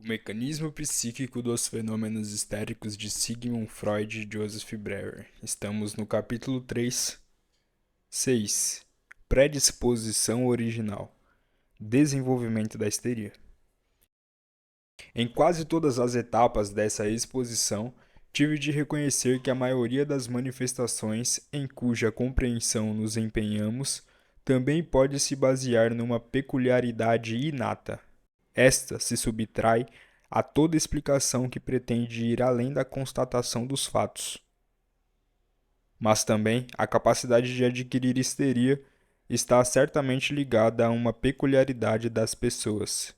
O mecanismo psíquico dos fenômenos histéricos de Sigmund Freud e Joseph Breuer. Estamos no capítulo 3, 6. Predisposição original. Desenvolvimento da histeria. Em quase todas as etapas dessa exposição, tive de reconhecer que a maioria das manifestações em cuja compreensão nos empenhamos também pode se basear numa peculiaridade inata. Esta se subtrai a toda explicação que pretende ir além da constatação dos fatos. Mas também a capacidade de adquirir histeria está certamente ligada a uma peculiaridade das pessoas,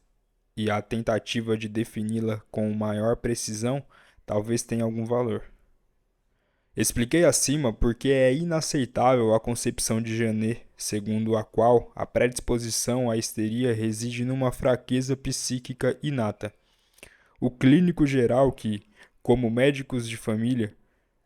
e a tentativa de defini-la com maior precisão talvez tenha algum valor. Expliquei acima porque é inaceitável a concepção de Janet, segundo a qual a predisposição à histeria reside numa fraqueza psíquica inata. O clínico geral que, como médicos de família,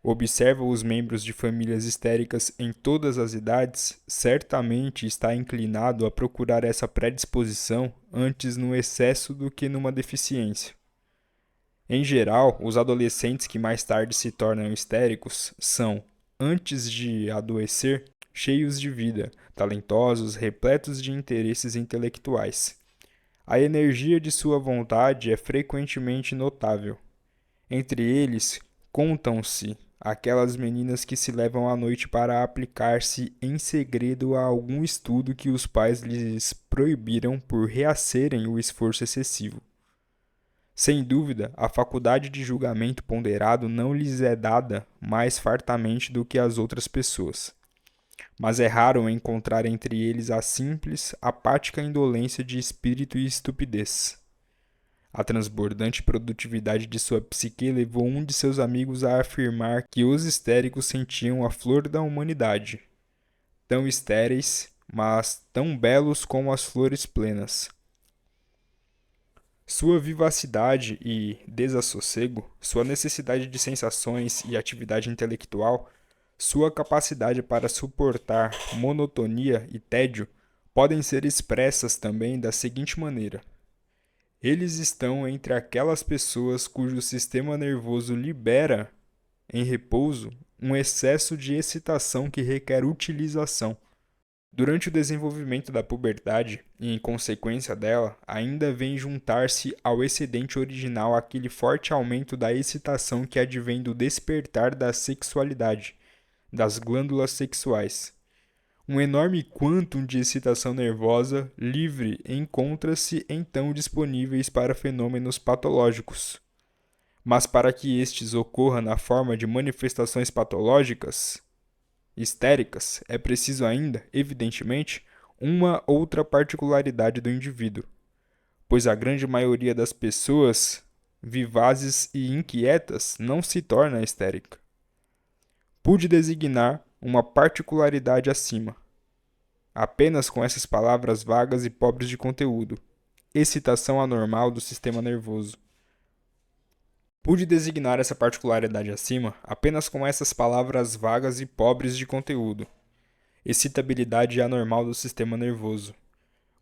observa os membros de famílias histéricas em todas as idades, certamente está inclinado a procurar essa predisposição antes no excesso do que numa deficiência. Em geral, os adolescentes que mais tarde se tornam histéricos são, antes de adoecer, cheios de vida, talentosos, repletos de interesses intelectuais. A energia de sua vontade é frequentemente notável. Entre eles, contam-se aquelas meninas que se levam à noite para aplicar-se em segredo a algum estudo que os pais lhes proibiram por reacerem o esforço excessivo. Sem dúvida, a faculdade de julgamento ponderado não lhes é dada mais fartamente do que às outras pessoas. Mas é raro encontrar entre eles a simples, apática indolência de espírito e estupidez. A transbordante produtividade de sua psique levou um de seus amigos a afirmar que os histéricos sentiam a flor da humanidade, tão estéreis, mas tão belos como as flores plenas. Sua vivacidade e desassossego, sua necessidade de sensações e atividade intelectual, sua capacidade para suportar monotonia e tédio podem ser expressas também da seguinte maneira: eles estão entre aquelas pessoas cujo sistema nervoso libera, em repouso, um excesso de excitação que requer utilização. Durante o desenvolvimento da puberdade, e em consequência dela, ainda vem juntar-se ao excedente original aquele forte aumento da excitação que advém do despertar da sexualidade, das glândulas sexuais. Um enorme quantum de excitação nervosa livre encontra-se então disponíveis para fenômenos patológicos. Mas para que estes ocorram na forma de manifestações patológicas, histéricas, é preciso ainda, evidentemente, uma outra particularidade do indivíduo, pois a grande maioria das pessoas vivazes e inquietas não se torna histérica. Pude designar uma particularidade acima, apenas com essas palavras vagas e pobres de conteúdo: excitação anormal do sistema nervoso. Pude designar essa particularidade acima apenas com essas palavras vagas e pobres de conteúdo: excitabilidade anormal do sistema nervoso.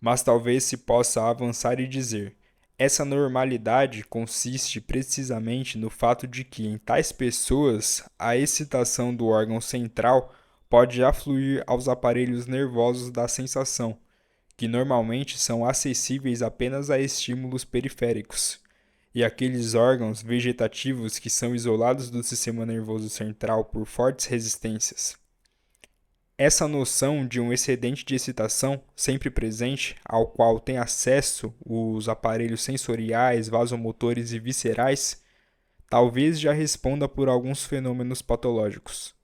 Mas talvez se possa avançar e dizer: essa normalidade consiste precisamente no fato de que, em tais pessoas, a excitação do órgão central pode afluir aos aparelhos nervosos da sensação, que normalmente são acessíveis apenas a estímulos periféricos, e aqueles órgãos vegetativos que são isolados do sistema nervoso central por fortes resistências. Essa noção de um excedente de excitação sempre presente, ao qual têm acesso os aparelhos sensoriais, vasomotores e viscerais, talvez já responda por alguns fenômenos patológicos.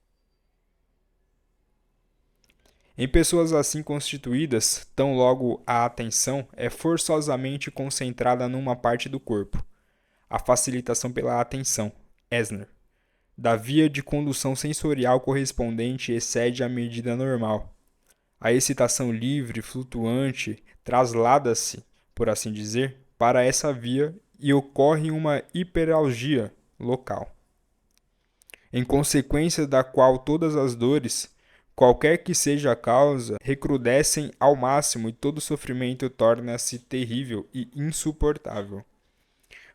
Em pessoas assim constituídas, tão logo a atenção é forçosamente concentrada numa parte do corpo. A facilitação pela atenção, Esner, da via de condução sensorial correspondente excede a medida normal. A excitação livre, flutuante, traslada-se, por assim dizer, para essa via e ocorre uma hiperalgia local, em consequência da qual todas as dores, qualquer que seja a causa, recrudescem ao máximo e todo sofrimento torna-se terrível e insuportável.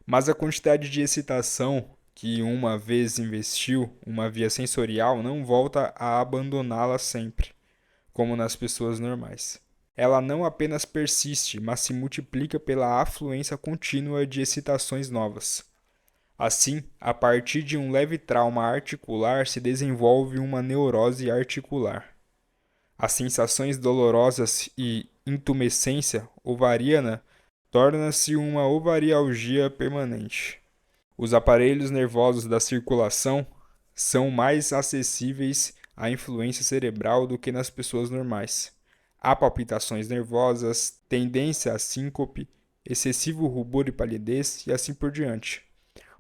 Mas a quantidade de excitação que uma vez investiu uma via sensorial não volta a abandoná-la sempre, como nas pessoas normais. Ela não apenas persiste, mas se multiplica pela afluência contínua de excitações novas. Assim, a partir de um leve trauma articular se desenvolve uma neurose articular. As sensações dolorosas e intumescência ovariana torna-se uma ovarialgia permanente. Os aparelhos nervosos da circulação são mais acessíveis à influência cerebral do que nas pessoas normais. Há palpitações nervosas, tendência a síncope, excessivo rubor e palidez e assim por diante.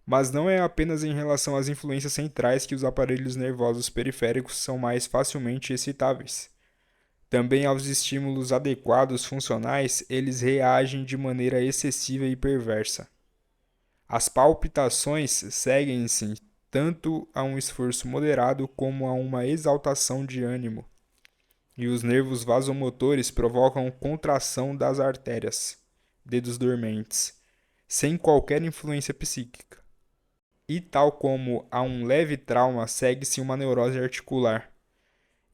Mas não é apenas em relação às influências centrais que os aparelhos nervosos periféricos são mais facilmente excitáveis. Também aos estímulos adequados funcionais, eles reagem de maneira excessiva e perversa. As palpitações seguem-se tanto a um esforço moderado como a uma exaltação de ânimo, e os nervos vasomotores provocam contração das artérias, dedos dormentes, sem qualquer influência psíquica. E tal como a um leve trauma segue-se uma neurose articular.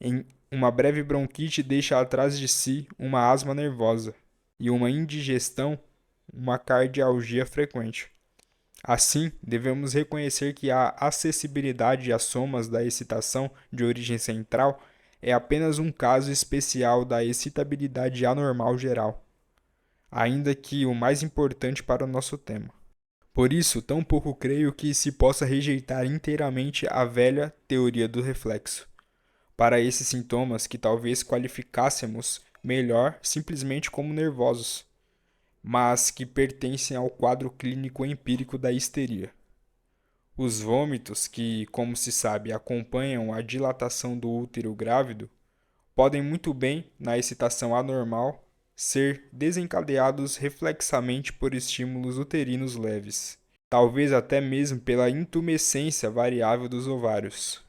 Em uma breve bronquite deixa atrás de si uma asma nervosa e uma indigestão, uma cardialgia frequente. Assim, devemos reconhecer que a acessibilidade às somas da excitação de origem central é apenas um caso especial da excitabilidade anormal geral, ainda que o mais importante para o nosso tema. Por isso, tampouco creio que se possa rejeitar inteiramente a velha teoria do reflexo, para esses sintomas que talvez qualificássemos melhor simplesmente como nervosos, mas que pertencem ao quadro clínico empírico da histeria. Os vômitos, que, como se sabe, acompanham a dilatação do útero grávido, podem muito bem, na excitação anormal, ser desencadeados reflexamente por estímulos uterinos leves, talvez até mesmo pela intumescência variável dos ovários.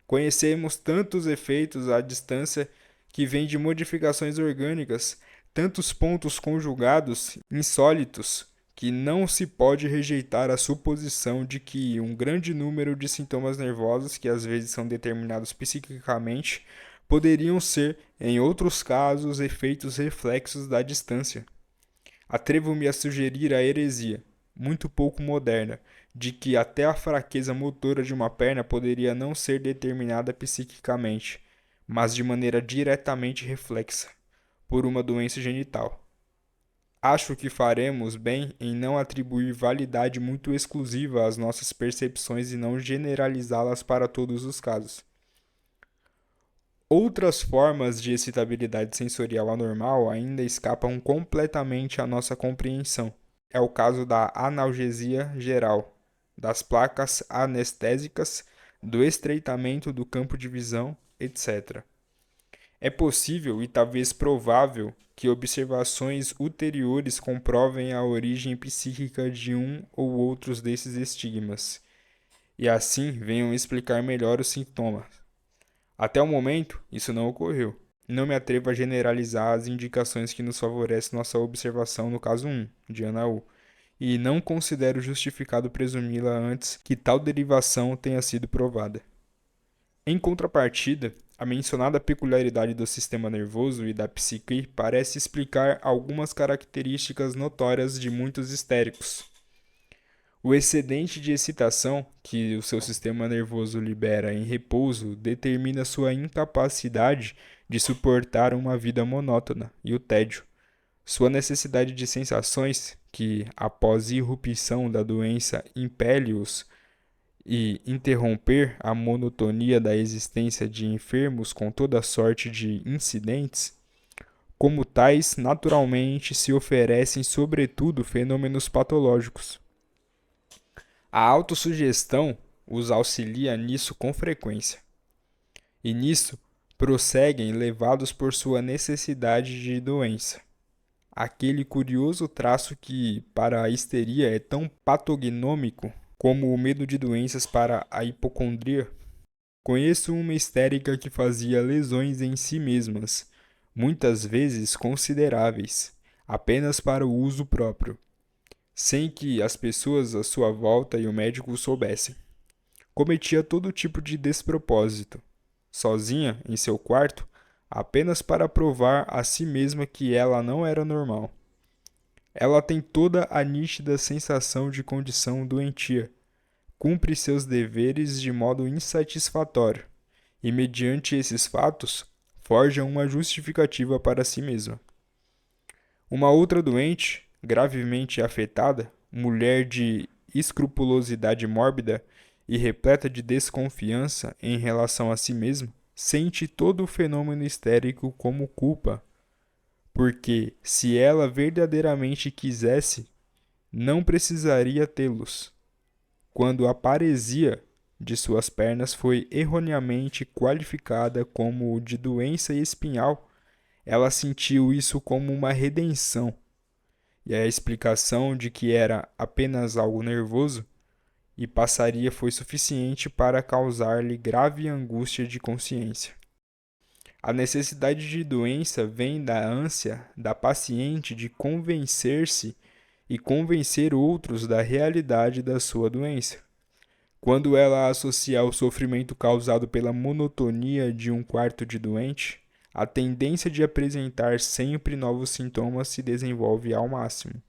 Conhecemos tantos efeitos à distância que vêm de modificações orgânicas, tantos pontos conjugados insólitos, que não se pode rejeitar a suposição de que um grande número de sintomas nervosos, que às vezes são determinados psiquicamente, poderiam ser, em outros casos, efeitos reflexos da distância. Atrevo-me a sugerir a heresia, muito pouco moderna, de que até a fraqueza motora de uma perna poderia não ser determinada psiquicamente, mas de maneira diretamente reflexa, por uma doença genital. Acho que faremos bem em não atribuir validade muito exclusiva às nossas percepções e não generalizá-las para todos os casos. Outras formas de excitabilidade sensorial anormal ainda escapam completamente à nossa compreensão. É o caso da analgesia geral, das placas anestésicas, do estreitamento do campo de visão, etc. É possível e talvez provável que observações ulteriores comprovem a origem psíquica de um ou outros desses estigmas, e assim venham explicar melhor os sintomas. Até o momento, isso não ocorreu. Não me atrevo a generalizar as indicações que nos favorecem nossa observação no caso 1, de Ana U, e não considero justificado presumi-la antes que tal derivação tenha sido provada. Em contrapartida, a mencionada peculiaridade do sistema nervoso e da psique parece explicar algumas características notórias de muitos histéricos. O excedente de excitação que o seu sistema nervoso libera em repouso determina sua incapacidade de suportar uma vida monótona e o tédio. Sua necessidade de sensações, que, após irrupção da doença, impele-os e interromper a monotonia da existência de enfermos com toda sorte de incidentes, como tais, naturalmente se oferecem sobretudo fenômenos patológicos. A autossugestão os auxilia nisso com frequência. E nisso prosseguem levados por sua necessidade de doença. Aquele curioso traço que, para a histeria, é tão patognômico como o medo de doenças para a hipocondria. Conheço uma histérica que fazia lesões em si mesmas, muitas vezes consideráveis, apenas para o uso próprio. sem que as pessoas à sua volta e o médico o soubessem. Cometia todo tipo de despropósito, sozinha em seu quarto, apenas para provar a si mesma que ela não era normal. Ela tem toda a nítida sensação de condição doentia, cumpre seus deveres de modo insatisfatório e, mediante esses fatos, forja uma justificativa para si mesma. Uma outra doente, gravemente afetada, mulher de escrupulosidade mórbida e repleta de desconfiança em relação a si mesma, sente todo o fenômeno histérico como culpa, porque, se ela verdadeiramente quisesse, não precisaria tê-los. Quando a paresia de suas pernas foi erroneamente qualificada como de doença espinhal, ela sentiu isso como uma redenção, e a explicação de que era apenas algo nervoso e passaria foi suficiente para causar-lhe grave angústia de consciência. A necessidade de doença vem da ânsia da paciente de convencer-se e convencer outros da realidade da sua doença. Quando ela associa ao sofrimento causado pela monotonia de um quarto de doente, a tendência de apresentar sempre novos sintomas se desenvolve ao máximo.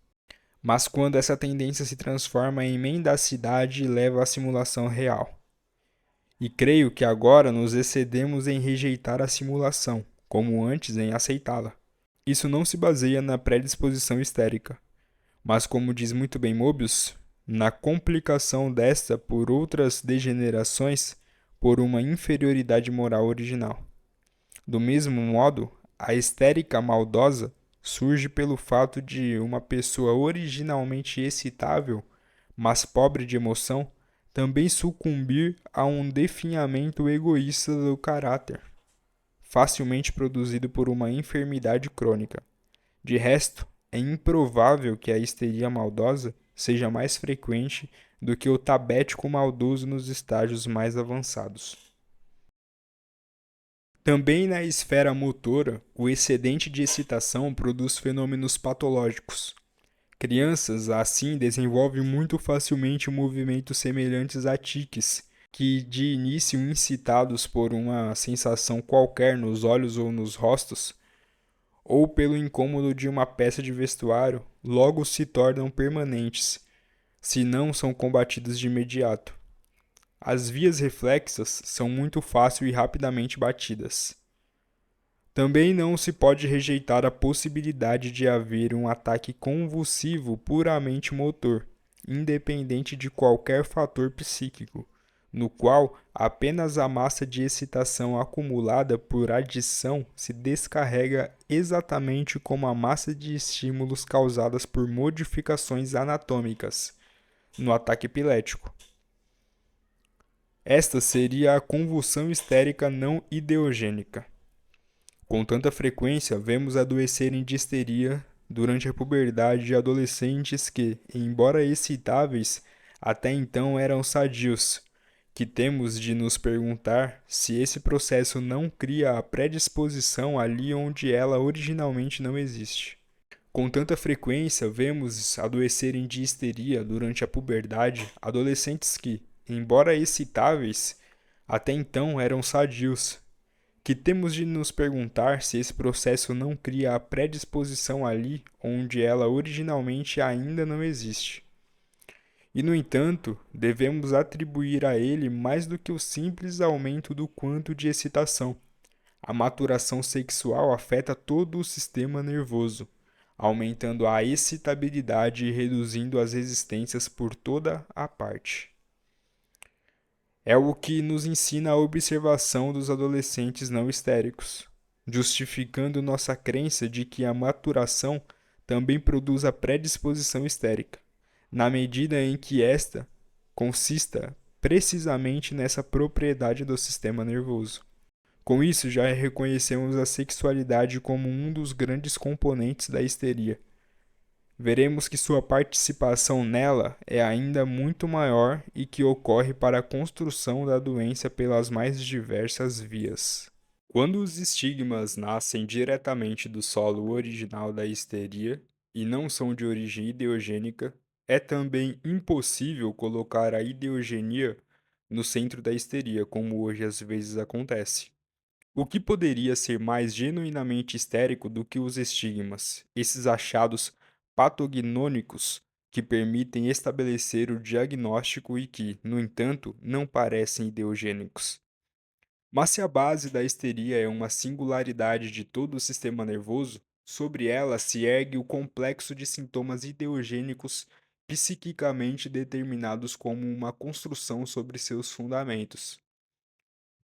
Mas quando essa tendência se transforma em mendacidade, leva à simulação real. E creio que agora nos excedemos em rejeitar a simulação, como antes em aceitá-la. Isso não se baseia na predisposição histérica, mas, como diz muito bem Mobius, na complicação desta por outras degenerações por uma inferioridade moral original. Do mesmo modo, a histérica maldosa surge pelo fato de uma pessoa originalmente excitável, mas pobre de emoção, também sucumbir a um definhamento egoísta do caráter, facilmente produzido por uma enfermidade crônica. De resto, é improvável que a histeria maldosa seja mais frequente do que o tabético maldoso nos estágios mais avançados. Também na esfera motora, o excedente de excitação produz fenômenos patológicos. Crianças, assim, desenvolvem muito facilmente movimentos semelhantes a tiques, que, de início incitados por uma sensação qualquer nos olhos ou nos rostos, ou pelo incômodo de uma peça de vestuário, logo se tornam permanentes, se não são combatidos de imediato. As vias reflexas são muito fácil e rapidamente batidas. Também não se pode rejeitar a possibilidade de haver um ataque convulsivo puramente motor, independente de qualquer fator psíquico, no qual apenas a massa de excitação acumulada por adição se descarrega exatamente como a massa de estímulos causadas por modificações anatômicas no ataque epilético. Esta seria a convulsão histérica não ideogênica. Com tanta frequência, vemos adoecerem de histeria durante a puberdade adolescentes que, embora excitáveis, até então eram sadios, que temos de nos perguntar se esse processo não cria a predisposição ali onde ela originalmente não existe. Com tanta frequência, vemos adoecerem de histeria durante a puberdade adolescentes que, embora excitáveis, até então eram sadios, que temos de nos perguntar se esse processo não cria a predisposição ali onde ela originalmente ainda não existe. E, no entanto, devemos atribuir a ele mais do que o simples aumento do quanto de excitação. A maturação sexual afeta todo o sistema nervoso, aumentando a excitabilidade e reduzindo as resistências por toda a parte. É o que nos ensina a observação dos adolescentes não histéricos, justificando nossa crença de que a maturação também produz a predisposição histérica, na medida em que esta consista precisamente nessa propriedade do sistema nervoso. Com isso, já reconhecemos a sexualidade como um dos grandes componentes da histeria. Veremos que sua participação nela é ainda muito maior e que ocorre para a construção da doença pelas mais diversas vias. Quando os estigmas nascem diretamente do solo original da histeria e não são de origem ideogênica, É também impossível colocar a ideogenia no centro da histeria, como hoje às vezes acontece. O que poderia ser mais genuinamente histérico do que os estigmas, esses achados patognônicos que permitem estabelecer o diagnóstico e que, no entanto, não parecem ideogênicos? Mas se a base da histeria é uma singularidade de todo o sistema nervoso, sobre ela se ergue o complexo de sintomas ideogênicos psiquicamente determinados como uma construção sobre seus fundamentos.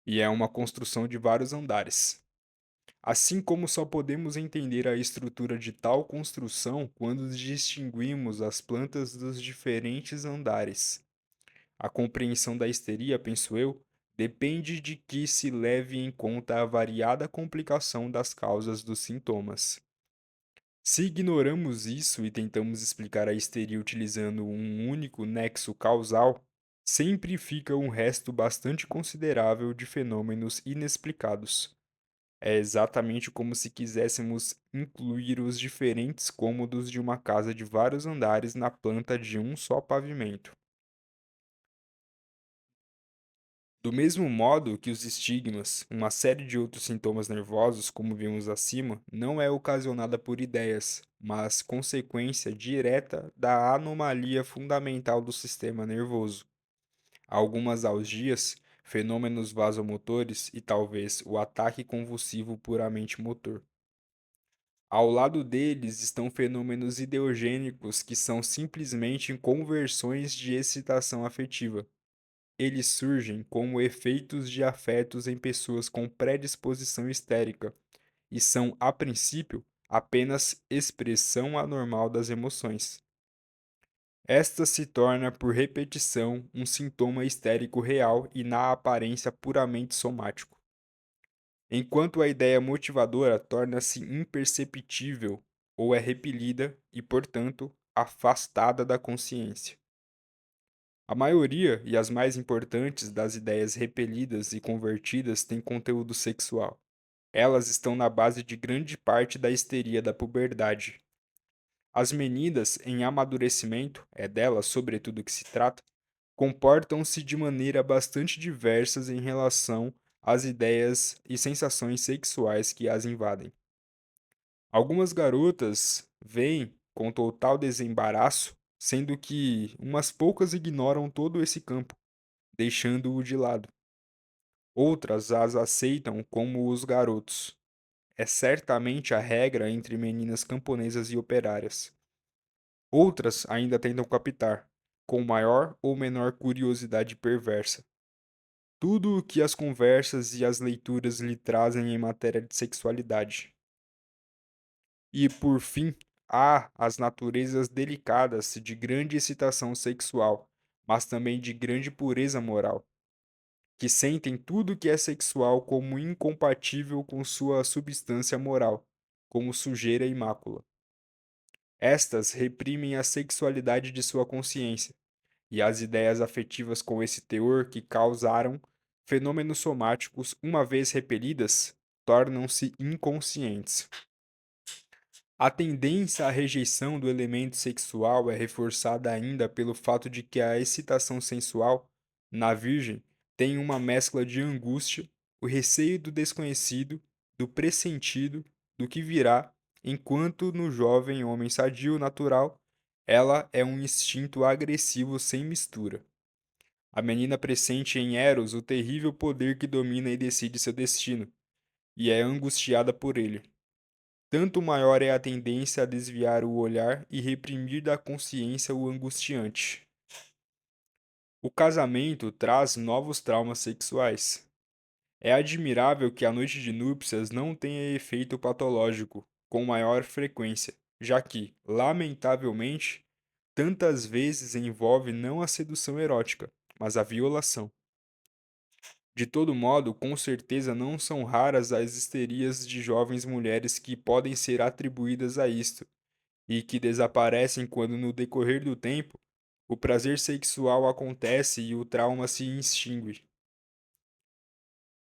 E é uma construção de vários andares. Assim como só podemos entender a estrutura de tal construção quando distinguimos as plantas dos diferentes andares. A compreensão da histeria, penso eu, depende de que se leve em conta a variada complicação das causas dos sintomas. Se ignoramos isso e tentamos explicar a histeria utilizando um único nexo causal, sempre fica um resto bastante considerável de fenômenos inexplicados. É exatamente como se quiséssemos incluir os diferentes cômodos de uma casa de vários andares na planta de um só pavimento. Do mesmo modo que os estigmas, uma série de outros sintomas nervosos, como vimos acima, não é ocasionada por ideias, mas consequência direta da anomalia fundamental do sistema nervoso. Algumas algias, fenômenos vasomotores e talvez o ataque convulsivo puramente motor. Ao lado deles estão fenômenos ideogênicos que são simplesmente conversões de excitação afetiva. Eles surgem como efeitos de afetos em pessoas com predisposição histérica e são, a princípio, apenas expressão anormal das emoções. Esta se torna, por repetição, um sintoma histérico real e na aparência puramente somático. Enquanto a ideia motivadora torna-se imperceptível ou é repelida e, portanto, afastada da consciência. A maioria e as mais importantes das ideias repelidas e convertidas têm conteúdo sexual. Elas estão na base de grande parte da histeria da puberdade. As meninas em amadurecimento, é delas sobretudo que se trata, comportam-se de maneira bastante diversas em relação às ideias e sensações sexuais que as invadem. Algumas garotas veem com total desembaraço, sendo que umas poucas ignoram todo esse campo, deixando-o de lado. Outras as aceitam como os garotos. É certamente a regra entre meninas camponesas e operárias. Outras ainda tentam captar, com maior ou menor curiosidade perversa, tudo o que as conversas e as leituras lhe trazem em matéria de sexualidade. E, por fim, há as naturezas delicadas de grande excitação sexual, mas também de grande pureza moral, que sentem tudo que é sexual como incompatível com sua substância moral, como sujeira e mácula. Estas reprimem a sexualidade de sua consciência e as ideias afetivas com esse teor que causaram fenômenos somáticos, uma vez repelidas, tornam-se inconscientes. A tendência à rejeição do elemento sexual é reforçada ainda pelo fato de que a excitação sensual, na virgem, tem uma mescla de angústia, o receio do desconhecido, do pressentido, do que virá, enquanto no jovem homem sadio natural, ela é um instinto agressivo sem mistura. A menina pressente em Eros o terrível poder que domina e decide seu destino, e é angustiada por ele. Tanto maior é a tendência a desviar o olhar e reprimir da consciência o angustiante. O casamento traz novos traumas sexuais. É admirável que a noite de núpcias não tenha efeito patológico com maior frequência, já que, lamentavelmente, tantas vezes envolve não a sedução erótica, mas a violação. De todo modo, com certeza não são raras as histerias de jovens mulheres que podem ser atribuídas a isto, e que desaparecem quando, no decorrer do tempo, o prazer sexual acontece e o trauma se extingue.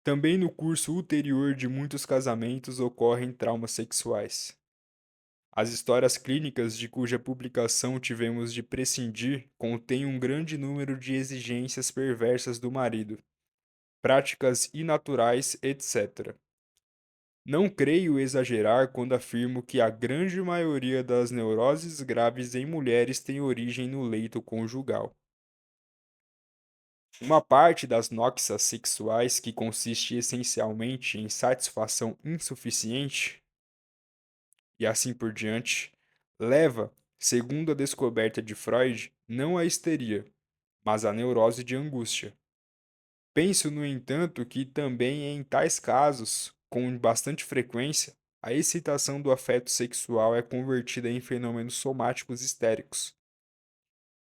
Também no curso ulterior de muitos casamentos ocorrem traumas sexuais. As histórias clínicas de cuja publicação tivemos de prescindir contêm um grande número de exigências perversas do marido, práticas inaturais, etc. Não creio exagerar quando afirmo que a grande maioria das neuroses graves em mulheres tem origem no leito conjugal. Uma parte das noxas sexuais, que consiste essencialmente em satisfação insuficiente, e assim por diante, leva, segundo a descoberta de Freud, não à histeria, mas à neurose de angústia. Penso, no entanto, que também em tais casos, com bastante frequência, a excitação do afeto sexual é convertida em fenômenos somáticos histéricos.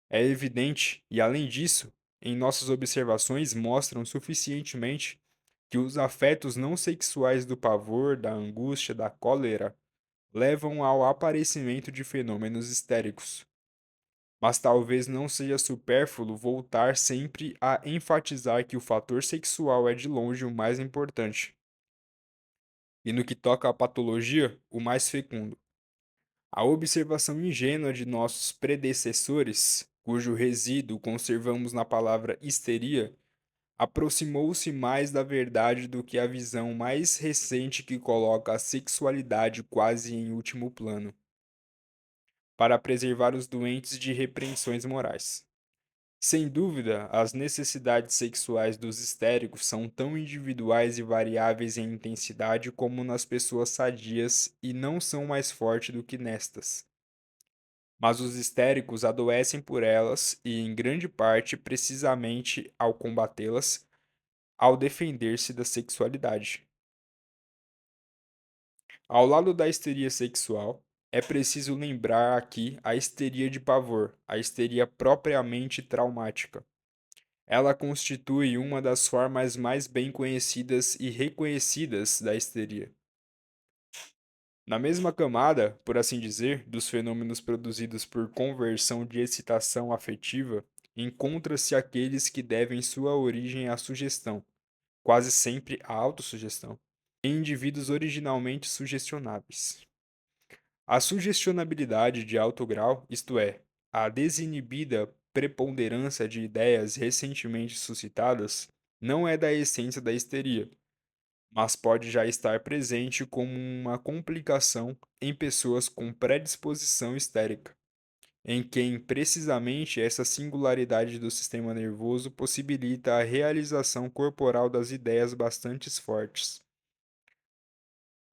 É evidente, e além disso, em nossas observações mostram suficientemente que os afetos não sexuais do pavor, da angústia, da cólera levam ao aparecimento de fenômenos histéricos. Mas talvez não seja supérfluo voltar sempre a enfatizar que o fator sexual é de longe o mais importante, e no que toca à patologia, o mais fecundo. A observação ingênua de nossos predecessores, cujo resíduo conservamos na palavra histeria, aproximou-se mais da verdade do que a visão mais recente que coloca a sexualidade quase em último plano, para preservar os doentes de repreensões morais. Sem dúvida, as necessidades sexuais dos histéricos são tão individuais e variáveis em intensidade como nas pessoas sadias e não são mais fortes do que nestas. Mas os histéricos adoecem por elas e, em grande parte, precisamente ao combatê-las, ao defender-se da sexualidade. Ao lado da histeria sexual, é preciso lembrar aqui a histeria de pavor, a histeria propriamente traumática. Ela constitui uma das formas mais bem conhecidas e reconhecidas da histeria. Na mesma camada, por assim dizer, dos fenômenos produzidos por conversão de excitação afetiva, encontra-se aqueles que devem sua origem à sugestão, quase sempre à autossugestão, em indivíduos originalmente sugestionáveis. A sugestionabilidade de alto grau, isto é, a desinibida preponderância de ideias recentemente suscitadas, não é da essência da histeria, mas pode já estar presente como uma complicação em pessoas com predisposição histérica, em quem precisamente essa singularidade do sistema nervoso possibilita a realização corporal das ideias bastante fortes.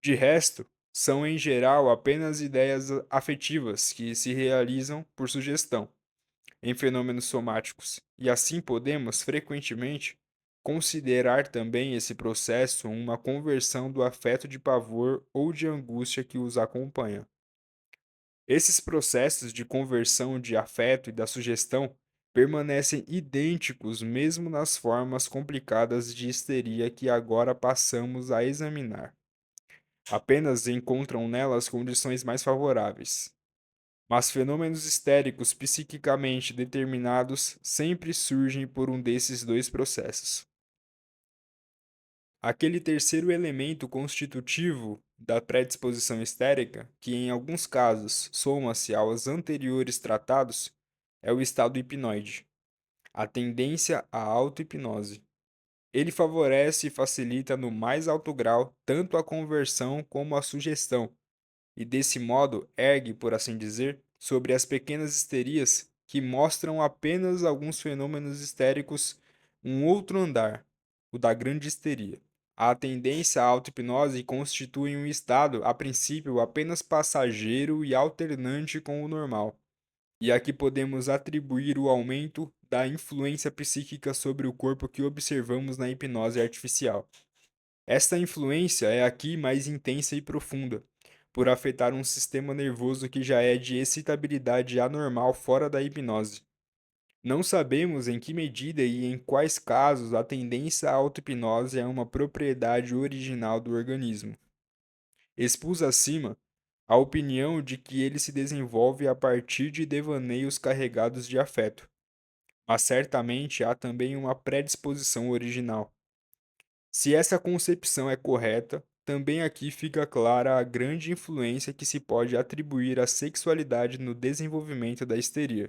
De resto, são em geral apenas ideias afetivas que se realizam por sugestão, em fenômenos somáticos, e assim podemos, frequentemente, considerar também esse processo uma conversão do afeto de pavor ou de angústia que os acompanha. Esses processos de conversão de afeto e da sugestão permanecem idênticos mesmo nas formas complicadas de histeria que agora passamos a examinar. Apenas encontram nelas condições mais favoráveis. Mas fenômenos histéricos psiquicamente determinados sempre surgem por um desses dois processos. Aquele terceiro elemento constitutivo da predisposição histérica, que em alguns casos soma-se aos anteriores tratados, é o estado hipnoide, a tendência à auto-hipnose. Ele favorece e facilita no mais alto grau tanto a conversão como a sugestão, e desse modo ergue, por assim dizer, sobre as pequenas histerias que mostram apenas alguns fenômenos histéricos um outro andar, o da grande histeria. A tendência à auto-hipnose constitui um estado, a princípio, apenas passageiro e alternante com o normal, e aqui podemos atribuir o aumento da influência psíquica sobre o corpo que observamos na hipnose artificial. Esta influência é aqui mais intensa e profunda, por afetar um sistema nervoso que já é de excitabilidade anormal fora da hipnose. Não sabemos em que medida e em quais casos a tendência à auto-hipnose é uma propriedade original do organismo. Expus acima a opinião de que ele se desenvolve a partir de devaneios carregados de afeto, mas certamente há também uma predisposição original. Se essa concepção é correta, também aqui fica clara a grande influência que se pode atribuir à sexualidade no desenvolvimento da histeria,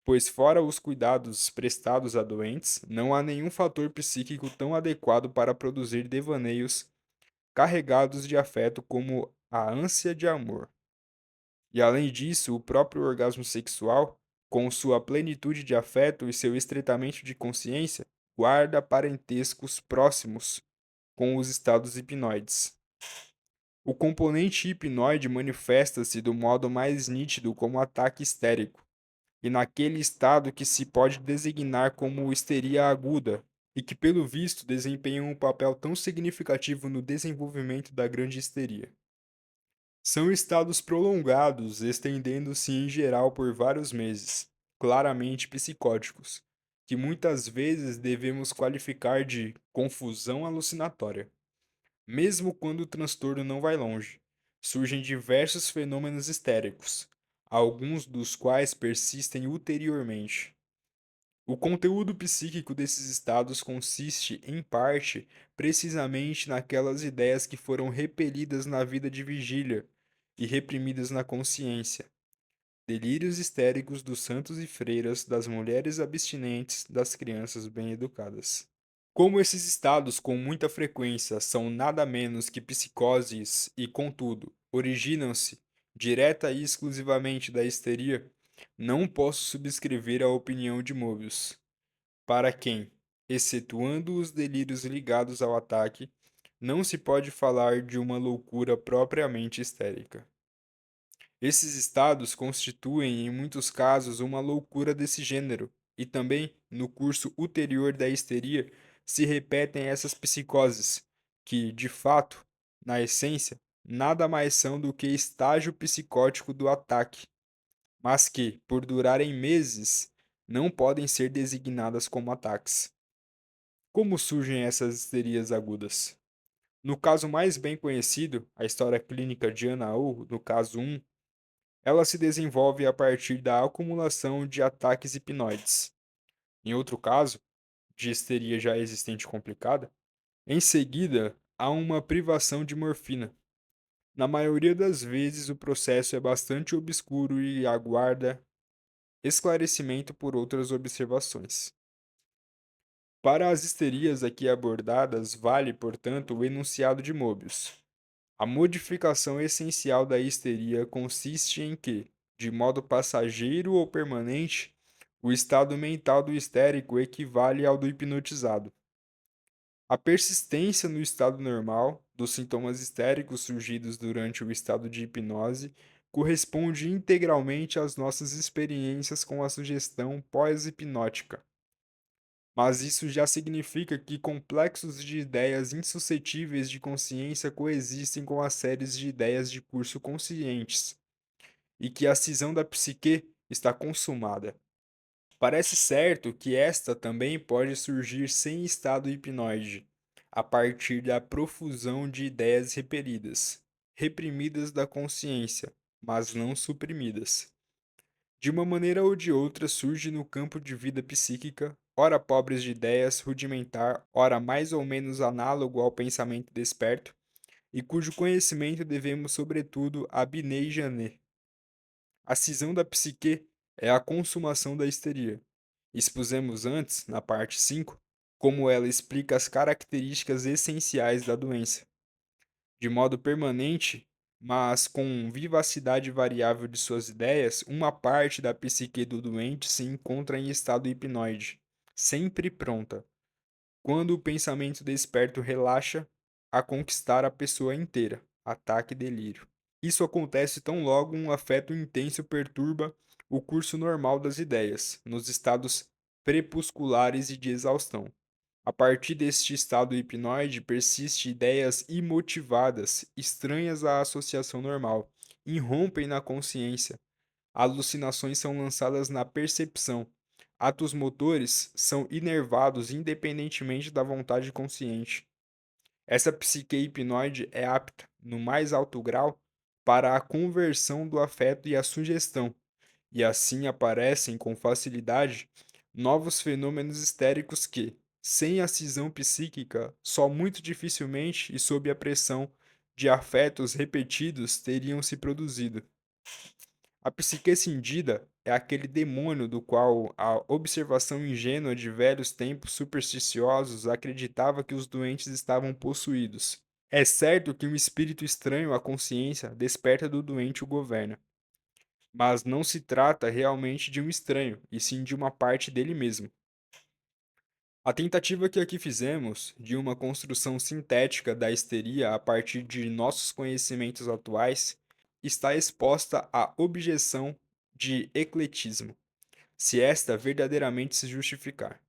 pois, fora os cuidados prestados a doentes, não há nenhum fator psíquico tão adequado para produzir devaneios carregados de afeto como a ânsia de amor. E além disso, o próprio orgasmo sexual, com sua plenitude de afeto e seu estreitamento de consciência, guarda parentescos próximos com os estados hipnoides. O componente hipnoide manifesta-se do modo mais nítido como ataque histérico, e naquele estado que se pode designar como histeria aguda, e que, pelo visto, desempenha um papel tão significativo no desenvolvimento da grande histeria. São estados prolongados, estendendo-se em geral por vários meses, claramente psicóticos, que muitas vezes devemos qualificar de confusão alucinatória. Mesmo quando o transtorno não vai longe, surgem diversos fenômenos histéricos, alguns dos quais persistem ulteriormente. O conteúdo psíquico desses estados consiste, em parte, precisamente naquelas ideias que foram repelidas na vida de vigília e reprimidas na consciência. Delírios histéricos dos santos e freiras, das mulheres abstinentes, das crianças bem-educadas. Como esses estados, com muita frequência, são nada menos que psicoses e, contudo, originam-se direta e exclusivamente da histeria, não posso subscrever a opinião de Mobius, para quem, excetuando os delírios ligados ao ataque, não se pode falar de uma loucura propriamente histérica. Esses estados constituem, em muitos casos, uma loucura desse gênero, e também, no curso ulterior da histeria, se repetem essas psicoses, que, de fato, na essência, nada mais são do que estágio psicótico do ataque, mas que, por durarem meses, não podem ser designadas como ataques. Como surgem essas histerias agudas? No caso mais bem conhecido, a história clínica de Ana U, no caso 1, ela se desenvolve a partir da acumulação de ataques hipnoides. Em outro caso, de histeria já existente complicada, em seguida há uma privação de morfina. Na maioria das vezes, o processo é bastante obscuro e aguarda esclarecimento por outras observações. Para as histerias aqui abordadas, vale, portanto, o enunciado de Mobius. A modificação essencial da histeria consiste em que, de modo passageiro ou permanente, o estado mental do histérico equivale ao do hipnotizado. A persistência no estado normal dos sintomas histéricos surgidos durante o estado de hipnose corresponde integralmente às nossas experiências com a sugestão pós-hipnótica. Mas isso já significa que complexos de ideias insuscetíveis de consciência coexistem com as séries de ideias de curso conscientes, e que a cisão da psique está consumada. Parece certo que esta também pode surgir sem estado hipnoide, a partir da profusão de ideias repelidas, reprimidas da consciência, mas não suprimidas. De uma maneira ou de outra, surge no campo de vida psíquica, ora pobres de ideias, rudimentar, ora mais ou menos análogo ao pensamento desperto, e cujo conhecimento devemos sobretudo a Binet e Janet. A cisão da psique é a consumação da histeria. Expusemos antes, na parte 5, como ela explica as características essenciais da doença. De modo permanente, mas com vivacidade variável de suas ideias, uma parte da psique do doente se encontra em estado hipnoide, sempre pronta, quando o pensamento desperto relaxa, a conquistar a pessoa inteira, ataque e delírio. Isso acontece tão logo um afeto intenso perturba o curso normal das ideias, nos estados crepusculares e de exaustão. A partir deste estado hipnoide persistem ideias imotivadas, estranhas à associação normal, irrompem na consciência, alucinações são lançadas na percepção, atos motores são inervados independentemente da vontade consciente. Essa psique hipnoide é apta, no mais alto grau, para a conversão do afeto e a sugestão, e assim aparecem com facilidade novos fenômenos histéricos que, sem a cisão psíquica, só muito dificilmente e sob a pressão de afetos repetidos teriam se produzido. A psique cindida é aquele demônio do qual a observação ingênua de velhos tempos supersticiosos acreditava que os doentes estavam possuídos. É certo que um espírito estranho à consciência desperta do doente o governa, mas não se trata realmente de um estranho, e sim de uma parte dele mesmo. A tentativa que aqui fizemos de uma construção sintética da histeria a partir de nossos conhecimentos atuais está exposta à objeção de ecletismo, se esta verdadeiramente se justificar.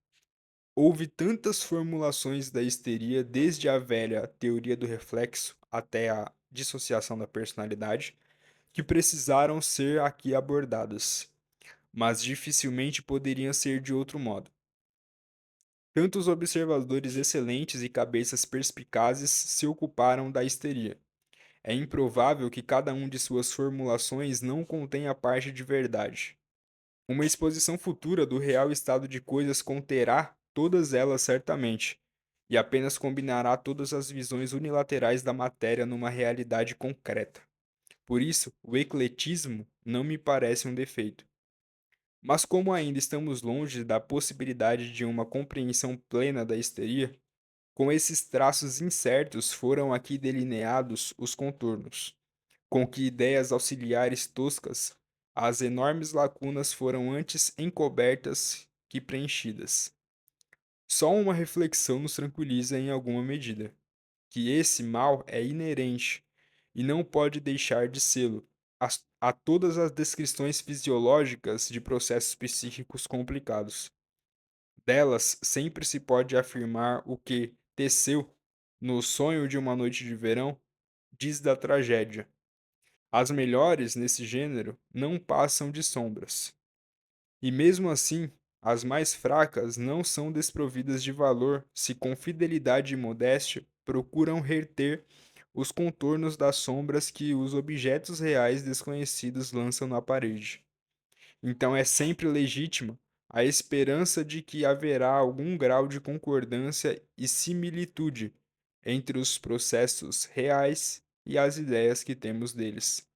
Houve tantas formulações da histeria, desde a velha teoria do reflexo até a dissociação da personalidade, que precisaram ser aqui abordadas, mas dificilmente poderiam ser de outro modo. Tantos observadores excelentes e cabeças perspicazes se ocuparam da histeria. É improvável que cada um de suas formulações não contenha parte de verdade. Uma exposição futura do real estado de coisas conterá todas elas certamente, e apenas combinará todas as visões unilaterais da matéria numa realidade concreta. Por isso, o ecletismo não me parece um defeito. Mas como ainda estamos longe da possibilidade de uma compreensão plena da histeria, com esses traços incertos foram aqui delineados os contornos, com que ideias auxiliares toscas, as enormes lacunas foram antes encobertas que preenchidas. Só uma reflexão nos tranquiliza em alguma medida, que esse mal é inerente e não pode deixar de sê-lo a todas as descrições fisiológicas de processos psíquicos complicados. Delas sempre se pode afirmar o que Teseu, no Sonho de uma Noite de Verão, diz da tragédia. As melhores nesse gênero não passam de sombras. E mesmo assim, as mais fracas não são desprovidas de valor se com fidelidade e modéstia procuram reter os contornos das sombras que os objetos reais desconhecidos lançam na parede. Então é sempre legítima a esperança de que haverá algum grau de concordância e similitude entre os processos reais e as ideias que temos deles.